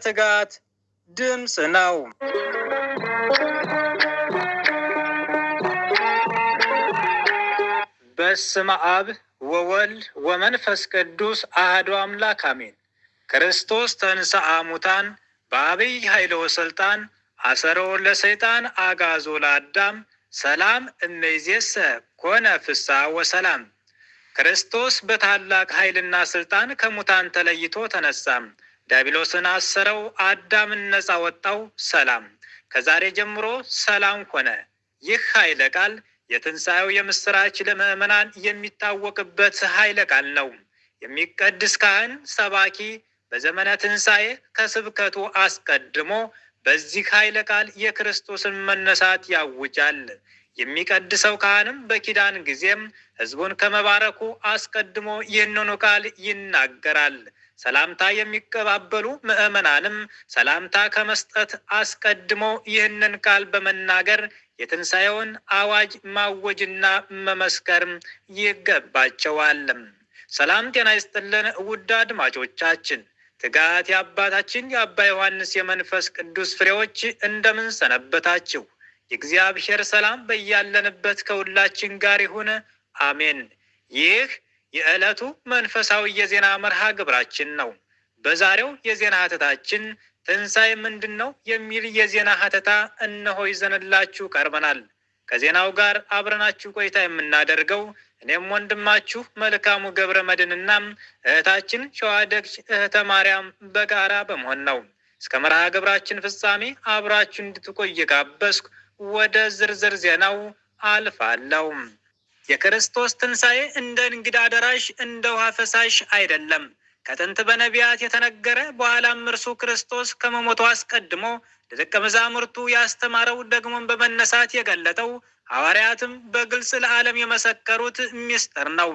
ትጋት ድምፅ ነው። በስመ አብ ወወልድ ወመንፈስ ቅዱስ አሐዱ አምላክ አሜን። ክርስቶስ ተንሥአ እሙታን በአብይ ኃይለ ወሥልጣን አሰሮ ለሰይጣን አግዓዞ ለአዳም ሰላም እምይእዜሰ ኮነ ፍስሐ ወሰላም። ክርስቶስ በታላቅ ኃይልና ስልጣን ከሙታን ተለይቶ ተነሳ። ዲያብሎስን አሰረው፣ አዳምን ነጻ ወጣው። ሰላም ከዛሬ ጀምሮ ሰላም ሆነ። ይህ ኃይለ ቃል የትንሣኤው የምስራች ለምእመናን የሚታወቅበት ኃይለ ቃል ነው። የሚቀድስ ካህን ሰባኪ በዘመነ ትንሣኤ ከስብከቱ አስቀድሞ በዚህ ኃይለ ቃል የክርስቶስን መነሳት ያውጃል። የሚቀድሰው ካህንም በኪዳን ጊዜም ሕዝቡን ከመባረኩ አስቀድሞ ይህንኑ ቃል ይናገራል። ሰላምታ የሚቀባበሉ ምእመናንም ሰላምታ ከመስጠት አስቀድሞ ይህንን ቃል በመናገር የትንሣኤውን አዋጅ ማወጅና መመስከር ይገባቸዋል። ሰላም ጤና ይስጥልን ውድ አድማጮቻችን፣ ትጋት የአባታችን የአባ ዮሐንስ የመንፈስ ቅዱስ ፍሬዎች እንደምን ሰነበታችሁ? የእግዚአብሔር ሰላም በያለንበት ከሁላችን ጋር ይሁን፣ አሜን። ይህ የዕለቱ መንፈሳዊ የዜና መርሃ ግብራችን ነው። በዛሬው የዜና ሀተታችን ትንሣኤ ምንድን ነው የሚል የዜና ሀተታ እነሆ ይዘንላችሁ ቀርበናል። ከዜናው ጋር አብረናችሁ ቆይታ የምናደርገው እኔም ወንድማችሁ መልካሙ ገብረ መድኅንና እህታችን ሸዋደግች እህተ ማርያም በጋራ በመሆን ነው። እስከ መርሃ ግብራችን ፍጻሜ አብራችሁ እንድትቆይ ጋበዝኩ። ወደ ዝርዝር ዜናው አልፋለሁ። የክርስቶስ ትንሣኤ እንደ እንግዳ ደራሽ እንደ ውሃ ፈሳሽ አይደለም። ከጥንት በነቢያት የተነገረ በኋላም እርሱ ክርስቶስ ከመሞቱ አስቀድሞ ለደቀ መዛሙርቱ ያስተማረው ደግሞም በመነሳት የገለጠው ሐዋርያትም በግልጽ ለዓለም የመሰከሩት ምስጢር ነው።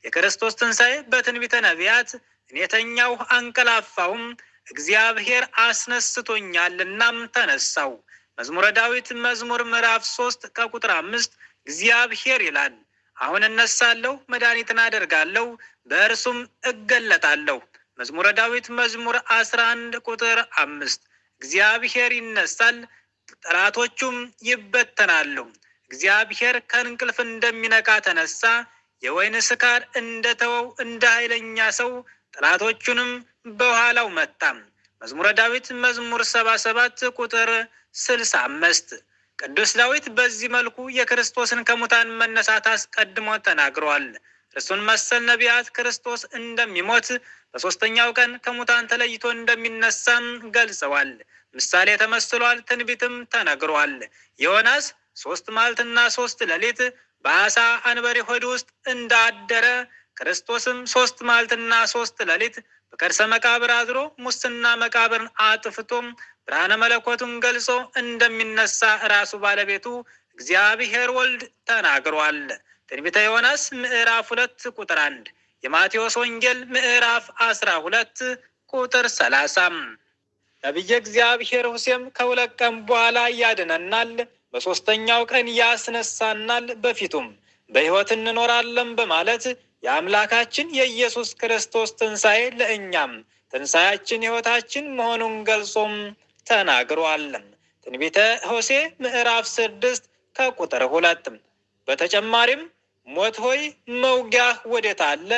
የክርስቶስ ትንሣኤ በትንቢተ ነቢያት እኔ ተኛሁ አንቀላፋሁም እግዚአብሔር አስነስቶኛልናም ተነሳው። መዝሙረ ዳዊት መዝሙር ምዕራፍ 3 ከቁጥር 5 እግዚአብሔር ይላል፣ አሁን እነሳለሁ፣ መድኃኒትን አደርጋለሁ፣ በእርሱም እገለጣለሁ። መዝሙረ ዳዊት መዝሙር 11 ቁጥር 5 እግዚአብሔር ይነሳል፣ ጠላቶቹም ይበተናሉ። እግዚአብሔር ከእንቅልፍ እንደሚነቃ ተነሳ፣ የወይን ስካር እንደተወው እንደ ኃይለኛ ሰው ጠላቶቹንም በኋላው መታ። መዝሙረ ዳዊት መዝሙር 77 ቁጥር 65 ቅዱስ ዳዊት በዚህ መልኩ የክርስቶስን ከሙታን መነሳት አስቀድሞ ተናግሯል። እርሱን መሰል ነቢያት ክርስቶስ እንደሚሞት በሦስተኛው ቀን ከሙታን ተለይቶ እንደሚነሳም ገልጸዋል። ምሳሌ ተመስሏል፣ ትንቢትም ተነግሯል። ዮናስ 3 መዓልትና 3 ሌሊት በዓሣ አንበሪ ሆድ ውስጥ እንዳደረ ክርስቶስም 3 መዓልትና 3 ሌሊት በከርሰ መቃብር አድሮ ሙስና መቃብርን አጥፍቶም ብርሃነ መለኮቱን ገልጾ እንደሚነሳ ራሱ ባለቤቱ እግዚአብሔር ወልድ ተናግሯል። ትንቢተ ዮናስ ምዕራፍ 2 ቁጥር 1፣ የማቴዎስ ወንጌል ምዕራፍ 12 ቁጥር 30። ነቢየ እግዚአብሔር ሙሴም ከ2 ቀን በኋላ ያድነናል፣ በሦስተኛው ቀን ያስነሳናል፣ በፊቱም በሕይወት እንኖራለን በማለት የአምላካችን የኢየሱስ ክርስቶስ ትንሣኤ ለእኛም ትንሣኤያችን ሕይወታችን መሆኑን ገልጾም ተናግሯል። ትንቢተ ሆሴዕ ምዕራፍ 6 ከቁጥር 2። በተጨማሪም ሞት ሆይ መውጊያህ ወዴት አለ?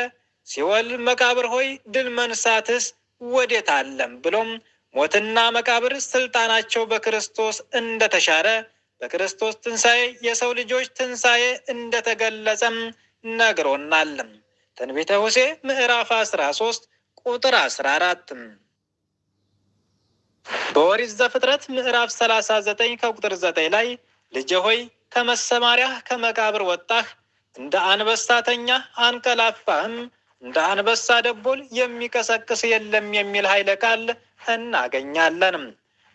ሲኦል መቃብር ሆይ ድል መንሳትስ ወዴት አለም? ብሎም ሞትና መቃብር ስልጣናቸው በክርስቶስ እንደተሻረ በክርስቶስ ትንሣኤ የሰው ልጆች ትንሣኤ እንደተገለጸም ነግሮናል። ትንቢተ ሆሴዕ ምዕራፍ 13 ቁጥር 14። በኦሪት ዘፍጥረት ምዕራፍ 39 ከቁጥር 9 ላይ ልጄ ሆይ ከመሰማሪያህ ከመቃብር ወጣህ፣ እንደ አንበሳ ተኛህ አንቀላፋህም፣ እንደ አንበሳ ደቦል የሚቀሰቅስ የለም የሚል ኃይለ ቃል እናገኛለን።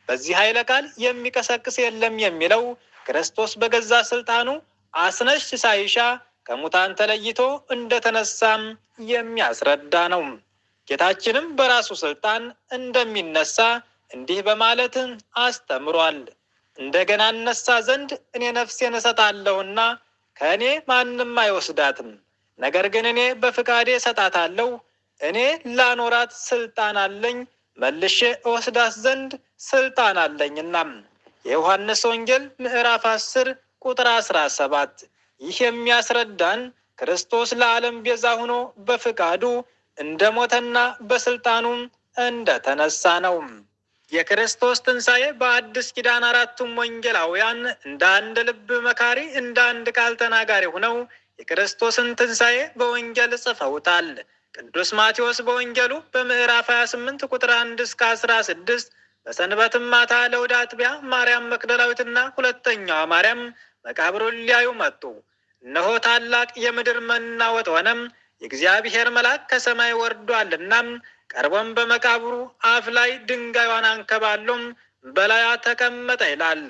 በዚህ ኃይለ ቃል የሚቀሰቅስ የለም የሚለው ክርስቶስ በገዛ ስልጣኑ አስነሽ ሳይሻ ከሙታን ተለይቶ እንደተነሳም የሚያስረዳ ነው። ጌታችንም በራሱ ስልጣን እንደሚነሳ እንዲህ በማለት አስተምሯል። እንደገና እነሳ ዘንድ እኔ ነፍሴን እሰጣለሁና ከእኔ ማንም አይወስዳትም። ነገር ግን እኔ በፍቃዴ እሰጣታለሁ። እኔ ላኖራት ስልጣን አለኝ፣ መልሼ እወስዳት ዘንድ ስልጣን አለኝና። የዮሐንስ ወንጌል ምዕራፍ 10 ቁጥር 17። ይህ የሚያስረዳን ክርስቶስ ለዓለም ቤዛ ሆኖ በፍቃዱ እንደሞተና በስልጣኑ እንደተነሳ ነው። የክርስቶስ ትንሣኤ በአዲስ ኪዳን አራቱም ወንጌላውያን እንደ አንድ ልብ መካሪ፣ እንደ አንድ ቃል ተናጋሪ ሆነው የክርስቶስን ትንሣኤ በወንጌል ጽፈውታል። ቅዱስ ማቴዎስ በወንጌሉ በምዕራፍ 28 ቁጥር 1 እስከ 16 በሰንበትም ማታ ለእሑድ አጥቢያ ማርያም መግደላዊትና ሁለተኛዋ ማርያም መቃብሩን ሊያዩ መጡ። እነሆ ታላቅ የምድር መናወጥ ሆነም፣ የእግዚአብሔር መልአክ ከሰማይ ወርዷልና ቀርቦም በመቃብሩ አፍ ላይ ድንጋዩን አንከባሎም በላያ ተቀመጠ ይላል።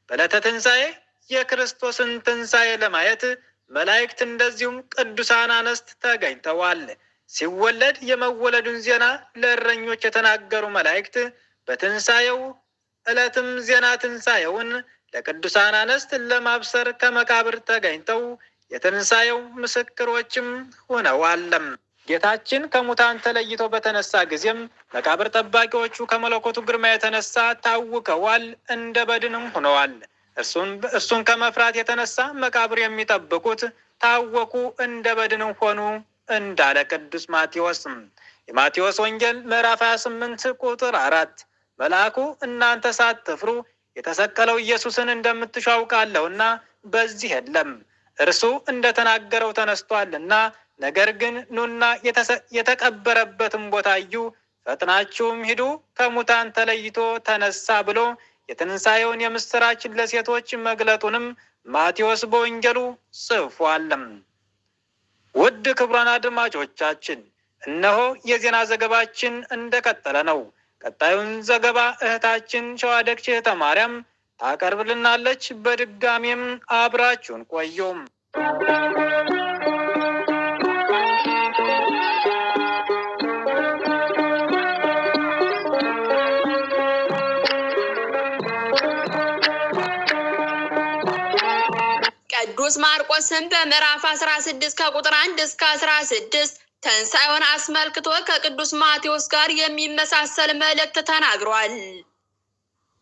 በዕለተ ትንሣኤ የክርስቶስን ትንሣኤ ለማየት መላእክት እንደዚሁም ቅዱሳን አንስት ተገኝተዋል። ሲወለድ የመወለዱን ዜና ለእረኞች የተናገሩ መላእክት በትንሣኤው ዕለትም ዜና ትንሣኤውን ለቅዱሳን አንስት ለማብሰር ከመቃብር ተገኝተው የትንሣኤው ምስክሮችም ሆነዋል። ጌታችን ከሙታን ተለይቶ በተነሳ ጊዜም መቃብር ጠባቂዎቹ ከመለኮቱ ግርማ የተነሳ ታውከዋል፣ እንደ በድንም ሆነዋል። እርሱን ከመፍራት የተነሳ መቃብር የሚጠብቁት ታወኩ፣ እንደ በድንም ሆኑ እንዳለ ቅዱስ ማቴዎስ። የማቴዎስ ወንጌል ምዕራፍ 28 ቁጥር 4 መልአኩ እናንተ ሳትፍሩ የተሰቀለው ኢየሱስን እንደምትሹ አውቃለሁና በዚህ የለም፣ እርሱ እንደተናገረው ተነስቷልና፣ ነገር ግን ኑና የተቀበረበትን ቦታ እዩ፣ ፈጥናችሁም ሂዱ፣ ከሙታን ተለይቶ ተነሳ ብሎ የትንሣኤውን የምስራች ለሴቶች መግለጡንም ማቴዎስ በወንጌሉ ጽፏል። ውድ ክቡራን አድማጮቻችን፣ እነሆ የዜና ዘገባችን እንደቀጠለ ነው። ቀጣዩን ዘገባ እህታችን ሸዋደግ እህተ ማርያም ታቀርብልናለች። በድጋሚም አብራችሁን ቆዩም። ቅዱስ ማርቆስም በምዕራፍ 16 ከቁጥር 1 እስከ 16 ትንሣኤውን አስመልክቶ ከቅዱስ ማቴዎስ ጋር የሚመሳሰል መልእክት ተናግሯል።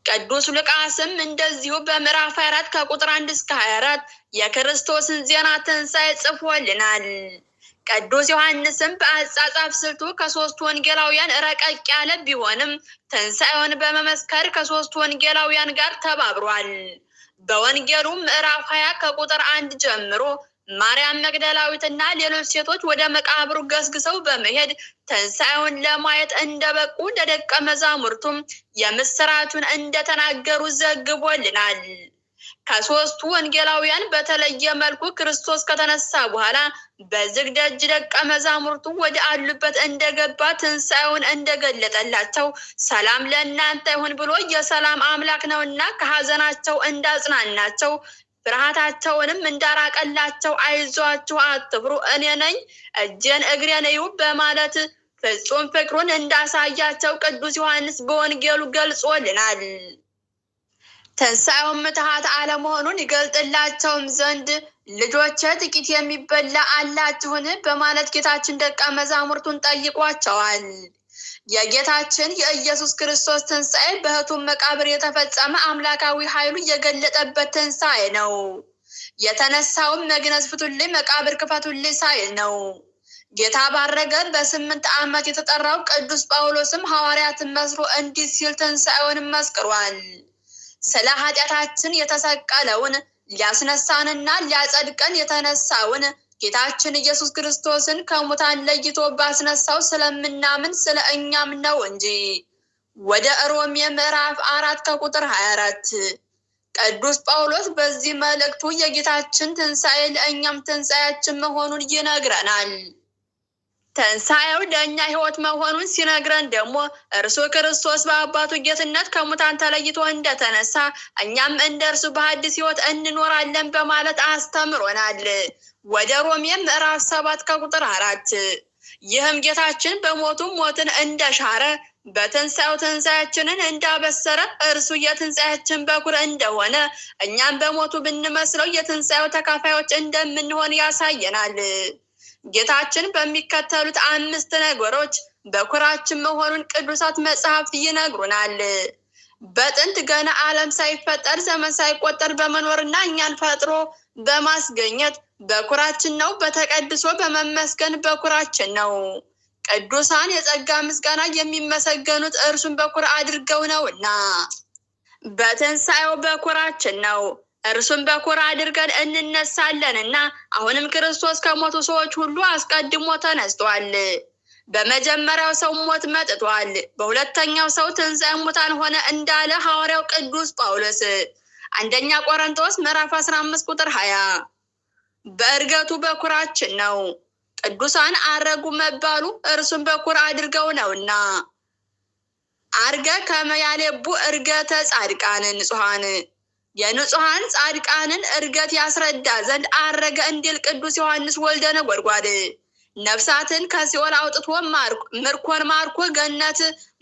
ቅዱስ ሉቃስም እንደዚሁ በምዕራፍ 24 ከቁጥር 1 እስከ 24 የክርስቶስን ዜና ትንሣኤ ጽፎልናል። ቅዱስ ዮሐንስም በአጻጻፍ ስልቱ ከሶስት ወንጌላውያን ረቀቅ ያለ ቢሆንም ትንሣኤውን በመመስከር ከሶስት ወንጌላውያን ጋር ተባብሯል። በወንጌሉ ምዕራፍ 20 ከቁጥር 1 ጀምሮ ማርያም መግደላዊትና ሌሎች ሴቶች ወደ መቃብሩ ገስግሰው በመሄድ ትንሣኤውን ለማየት እንደበቁ ለደቀ መዛሙርቱም የምስራቹን እንደተናገሩ ዘግቦልናል። ከሶስቱ ወንጌላውያን በተለየ መልኩ ክርስቶስ ከተነሳ በኋላ በዝግ ደጅ ደቀ መዛሙርቱ ወደ አሉበት እንደገባ ትንሣኤውን እንደገለጠላቸው ሰላም ለእናንተ ይሁን ብሎ የሰላም አምላክ ነውና ከሐዘናቸው እንዳጽናናቸው ፍርሃታቸውንም እንዳራቀላቸው አይዟችሁ አትፍሩ፣ እኔ ነኝ፣ እጄን እግሬን እዩ በማለት ፍጹም ፍቅሩን እንዳሳያቸው ቅዱስ ዮሐንስ በወንጌሉ ገልጾልናል። ትንሣኤው ምትሃት አለመሆኑን ይገልጥላቸውም ዘንድ ልጆቼ ጥቂት የሚበላ አላችሁን በማለት ጌታችን ደቀ መዛሙርቱን ጠይቋቸዋል። የጌታችን የኢየሱስ ክርስቶስ ትንሣኤ በሕቱም መቃብር የተፈጸመ አምላካዊ ኃይሉ የገለጠበት ትንሣኤ ነው። የተነሳውም መግነዝ ፍቱልኝ፣ መቃብር ክፈቱልኝ ሳይል ነው። ጌታ ባረገ በ8 ዓመት የተጠራው ቅዱስ ጳውሎስም ሐዋርያትን መስሎ እንዲህ ሲል ትንሣኤውን መስክሯል። ስለ ኃጢአታችን የተሰቀለውን ሊያስነሳንና ሊያጸድቀን የተነሳውን ጌታችን ኢየሱስ ክርስቶስን ከሙታን ለይቶ ባስነሳው ስለምናምን ስለ እኛም ነው እንጂ። ወደ ሮሜ ምዕራፍ 4 ከቁጥር 24 ቅዱስ ጳውሎስ በዚህ መልእክቱ የጌታችን ትንሣኤ ለእኛም ትንሣኤያችን መሆኑን ይነግረናል። ትንሣኤው ለእኛ ሕይወት መሆኑን ሲነግረን ደግሞ እርሱ ክርስቶስ በአባቱ ጌትነት ከሙታን ተለይቶ እንደተነሳ እኛም እንደ እርሱ በአዲስ ሕይወት እንኖራለን በማለት አስተምሮናል። ወደ ሮሜ ምዕራፍ 7 ከቁጥር 4 ይህም ጌታችን በሞቱ ሞትን እንደሻረ በትንሣኤው ትንሣኤያችንን እንዳበሰረ እርሱ የትንሣኤያችን በኩር እንደሆነ እኛም በሞቱ ብንመስለው የትንሣኤው ተካፋዮች እንደምንሆን ያሳየናል። ጌታችን በሚከተሉት 5 ነገሮች በኩራችን መሆኑን ቅዱሳት መጽሐፍት ይነግሩናል። በጥንት ገና ዓለም ሳይፈጠር ዘመን ሳይቆጠር በመኖርና እኛን ፈጥሮ በማስገኘት በኩራችን ነው። በተቀድሶ በመመስገን በኩራችን ነው። ቅዱሳን የጸጋ ምስጋና የሚመሰገኑት እርሱን በኩር አድርገው ነውና። በትንሣኤው በኩራችን ነው። እርሱን በኩር አድርገን እንነሳለንና አሁንም ክርስቶስ ከሞቱ ሰዎች ሁሉ አስቀድሞ ተነስቷል። በመጀመሪያው ሰው ሞት መጥቷል፣ በሁለተኛው ሰው ትንሣኤ ሙታን ሆነ እንዳለ ሐዋርያው ቅዱስ ጳውሎስ አንደኛ ቆሮንቶስ ምዕራፍ 15 ቁጥር 20። በእርገቱ በኩራችን ነው። ቅዱሳን አረጉ መባሉ እርሱን በኩር አድርገው ነውና። አርገ ከመያሌቡ እርገተ ጻድቃን ንጹሐን፣ የንጹሐን ጻድቃንን እርገት ያስረዳ ዘንድ አረገ እንዲል ቅዱስ ዮሐንስ ወልደ ነጎድጓድ ነፍሳትን ከሲኦል አውጥቶ ምርኮን ማርኮ ገነት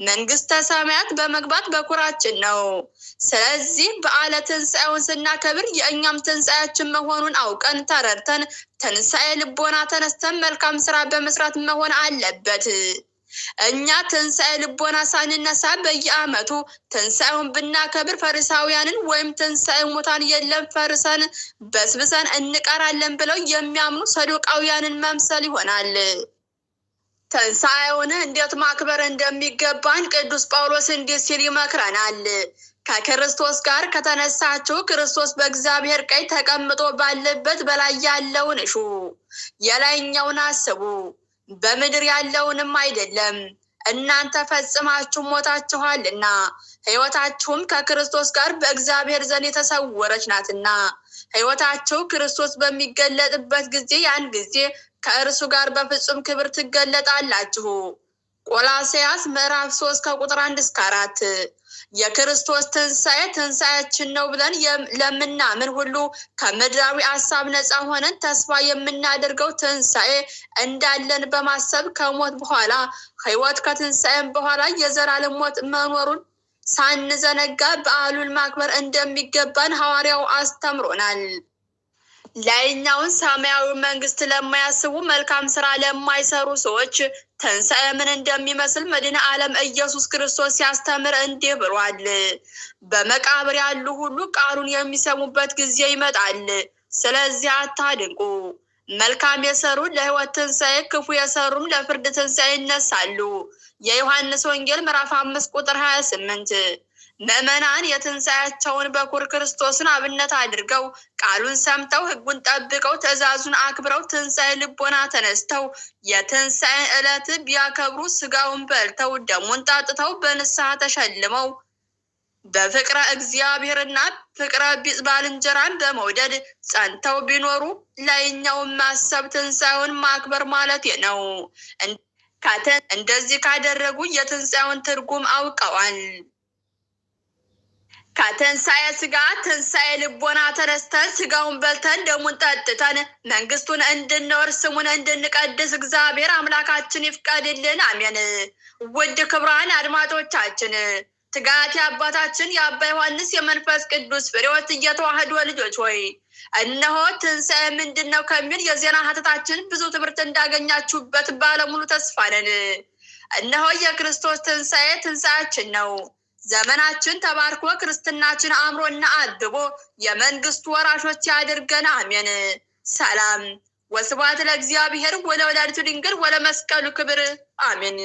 መንግስተ ሰማያት በመግባት በኩራችን ነው። ስለዚህ በዓለ ትንሣኤውን ስናከብር የእኛም ትንሣኤያችን መሆኑን አውቀን ተረድተን ትንሣኤ ልቦና ተነስተን መልካም ስራ በመስራት መሆን አለበት። እኛ ትንሣኤ ልቦና ሳንነሳ በየዓመቱ ትንሣኤውን ብናከብር ፈሪሳውያንን ወይም ትንሣኤ ሙታን የለም ፈርሰን በስብሰን እንቀራለን ብለው የሚያምኑ ሰዱቃውያንን መምሰል ይሆናል። ትንሣኤውን እንዴት ማክበር እንደሚገባን ቅዱስ ጳውሎስ እንዲህ ሲል ይመክረናል። ከክርስቶስ ጋር ከተነሳችሁ ክርስቶስ በእግዚአብሔር ቀኝ ተቀምጦ ባለበት በላይ ያለውን እሹ፣ የላይኛውን አስቡ፣ በምድር ያለውንም አይደለም። እናንተ ፈጽማችሁ ሞታችኋልና ሕይወታችሁም ከክርስቶስ ጋር በእግዚአብሔር ዘንድ የተሰወረች ናትና ሕይወታችሁ ክርስቶስ በሚገለጥበት ጊዜ ያን ጊዜ ከእርሱ ጋር በፍጹም ክብር ትገለጣላችሁ። ቆላስይስ ምዕራፍ 3 ከቁጥር 1 እስከ 4። የክርስቶስ ትንሣኤ ትንሣኤያችን ነው ብለን ለምናምን ሁሉ ከምድራዊ ሀሳብ ነፃ ሆነን ተስፋ የምናደርገው ትንሣኤ እንዳለን በማሰብ ከሞት በኋላ ሕይወት ከትንሣኤም በኋላ የዘላለም ሞት መኖሩን ሳንዘነጋ በዓሉን ማክበር እንደሚገባን ሐዋርያው አስተምሮናል። ላይኛውን ሰማያዊ መንግስት ለማያስቡ መልካም ስራ ለማይሰሩ ሰዎች ትንሣኤ ምን እንደሚመስል መድኃኔ ዓለም ኢየሱስ ክርስቶስ ሲያስተምር እንዲህ ብሏል። በመቃብር ያሉ ሁሉ ቃሉን የሚሰሙበት ጊዜ ይመጣል። ስለዚህ አታድንቁ። መልካም የሰሩ ለሕይወት ትንሣኤ፣ ክፉ የሰሩም ለፍርድ ትንሣኤ ይነሳሉ። የዮሐንስ ወንጌል ምዕራፍ 5 ቁጥር 28። ምዕመናን የትንሣኤያቸውን በኩር ክርስቶስን አብነት አድርገው ቃሉን ሰምተው ሕጉን ጠብቀው ትእዛዙን አክብረው ትንሣኤ ልቦና ተነስተው የትንሣኤን ዕለት ቢያከብሩ ስጋውን በልተው ደሙን ጣጥተው በንስሐ ተሸልመው በፍቅረ እግዚአብሔርና ፍቅረ ቢጽ ባልንጀራን በመውደድ ጸንተው ቢኖሩ ላይኛውን ማሰብ ትንሣኤውን ማክበር ማለት ነው። እንደዚህ ካደረጉ የትንሣኤውን ትርጉም አውቀዋል። ከትንሣኤ ስጋ ትንሣኤ ልቦና ተነስተን ስጋውን በልተን ደሙን ጠጥተን መንግስቱን እንድንወርስ ስሙን እንድንቀድስ እግዚአብሔር አምላካችን ይፍቀድልን። አሜን። ውድ ክቡራን አድማጮቻችን ትጋት የአባታችን የአባ ዮሐንስ የመንፈስ ቅዱስ ፍሬዎት የተዋህዶ ልጆች ሆይ እነሆ ትንሣኤ ምንድን ነው ከሚል የዜና ሀተታችን ብዙ ትምህርት እንዳገኛችሁበት ባለሙሉ ተስፋ ነን። እነሆ የክርስቶስ ትንሣኤ ትንሣኤያችን ነው። ዘመናችን ተባርኮ ክርስትናችን አምሮና አብቦ የመንግስቱ ወራሾች ያድርገን። አሜን። ሰላም ወስብሐት ለእግዚአብሔር ወለወላዲቱ ድንግል ወለመስቀሉ ክብር። አሜን።